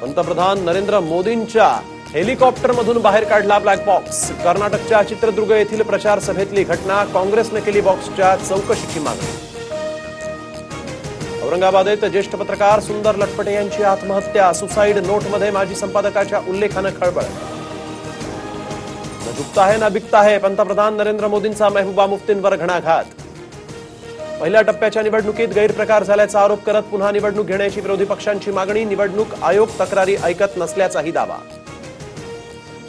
पंतप्रधान नरेंद्र मोदींच्या हेलिकॉप्टरमधून बाहेर काढला ब्लॅक बॉक्स। कर्नाटकच्या चित्रदुर्ग येथील प्रचार सभेतली घटना। काँग्रेसने केली बॉक्सच्या चौकशीची मागणी। औरंगाबाद येथे ज्येष्ठ पत्रकार सुंदर लटपटे यांची आत्महत्या। सुसाईड नोटमध्ये माजी संपादकाच्या उल्लेखाने खळबळ। न झुकता है न बिकता है, पंतप्रधान नरेंद्र मोदींचा महबूबा मुफ्तींवर घणाघात। पहिल्या टप्प्याच्या निवडणुकीत गैरप्रकार झाल्याचा आरोप करत पुन्हा निवडणूक घेण्याची विरोधी पक्षांची मागणी। निवडणूक आयोग तक्रारी ऐकत नसल्याचाही दावा।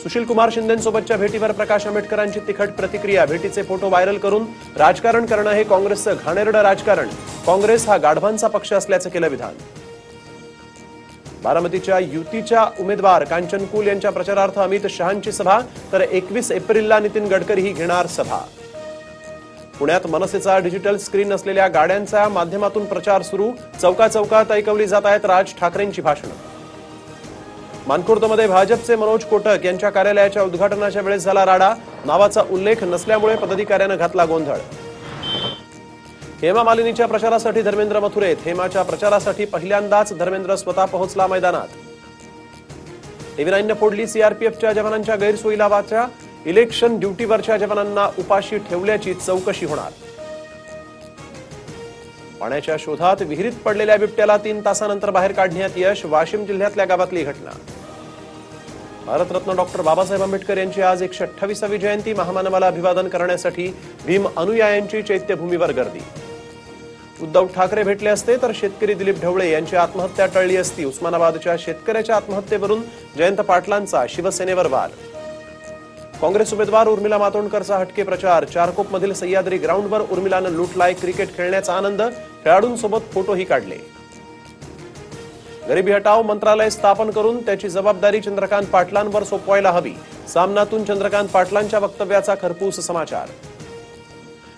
सुशील कुमार शिंदेंसोबतच्या भेटीवर प्रकाश आंबेडकरांची तिखट प्रतिक्रिया। भेटीचे फोटो व्हायरल करून राजकारण करणं हे काँग्रेसचं घाणेरडं राजकारण। काँग्रेस हा गाढवांचा पक्ष असल्याचं केलं विधान। बारामतीच्या युतीच्या उमेदवार कांचन कुल यांच्या प्रचारार्थ अमित शहांची सभा, तर 21 एप्रिलला नितीन गडकरी ही घेणार सभा। पुण्यात मनसेचा डिजिटल स्क्रीन असलेल्या गाड्यांच्या माध्यमातून प्रचार सुरू। चौका चौकात ऐकवली जात आहेत राज ठाकरेंची भाषणं। मानखुर्दमध्ये भाजपचे मनोज कोटक यांच्या कार्यालयाच्या उद्घाटनाच्या वेळेस झाला राडा। नावाचा उल्लेख नसल्यामुळे पदाधिकाऱ्यानं घातला गोंधळ। हेमा मालिनीच्या प्रचारासाठी धर्मेंद्र मथुरेत। हेमाच्या प्रचारासाठी पहिल्यांदाच धर्मेंद्र स्वतः पोहोचला मैदानात। टीव्ही9ने फोडली सीआरपीएफच्या जवानांच्या गैरसोयीला वाचा। इलेक्शन ड्युटीवरच्या जवानांना उपाशी ठेवल्याची चौकशी होणार। पाण्याच्या शोधात विहिरीत पडलेल्या बिबट्याला 3 तासानंतर बाहेर काढण्यात यश। वाशिम जिल्ह्यातल्या गावातली घटना। भारतरत्न डॉक्टर बाबासाहेब आंबेडकर यांची आज 128वी जयंती। महामानवाला अभिवादन करण्यासाठी भीम अनुयायांची चैत्यभूमीवर गर्दी। उद्धव ठाकरे भेटले असते तर शेतकरी दिलीप ढवळे यांची आत्महत्या टळली असती। उस्मानाबादच्या शेतकऱ्याच्या आत्महत्येवरून जयंत पाटलांचा शिवसेनेवर वार। काँग्रेस उमेदवार उर्मिला मातोंडकरचा हटके प्रचार। चारकोपमधील सह्याद्री ग्राउंडवर उर्मिलानं लुटलाय क्रिकेट खेळण्याचा आनंद। खेळाडूंसोबत फोटोही काढले। गरिबी हटाव मंत्रालय स्थापन करून त्याची जबाबदारी चंद्रकांत पाटलांवर सोपवायला हवी। सामनातून चंद्रकांत पाटलांच्या वक्तव्याचा खरपूस समाचार।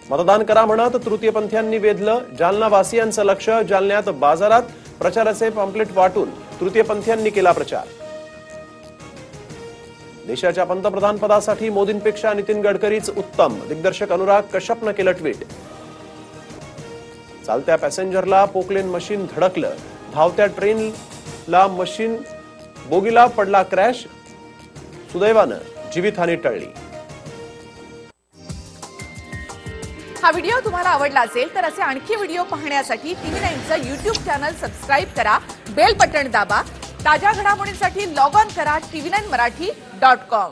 मतदान करा म्हणत तृतीयपंथीयांनी वेधलं जालना वासियांचं लक्ष। जालन्यात बाजारात प्रचाराचे पॅम्पलेट वाटून तृतीयपंथीयांनी केला प्रचार। देशाच्या पंतप्रधान पदासाठी मोदींपेक्षा नितीन गडकरीच उत्तम। दिग्दर्शक अनुराग कश्यपनं केलं ट्विट। चालत्या पॅसेंजरला पोकलेन मशीन धडकलं। धावत्या ट्रेनला मशीन बोगीला पडला क्रॅश। सुदैवानं जीवितहानी टळली। हा व्हिडिओ तुम्हाला आवडला असेल तर असे आणखी व्हिडिओ पाहण्यासाठी टीव्ही9चं YouTube चॅनल सबस्क्राइब करा, बेल बटन दाबा। ताज्या घडामोडींसाठी लॉग ऑन करा tv9marathi.com।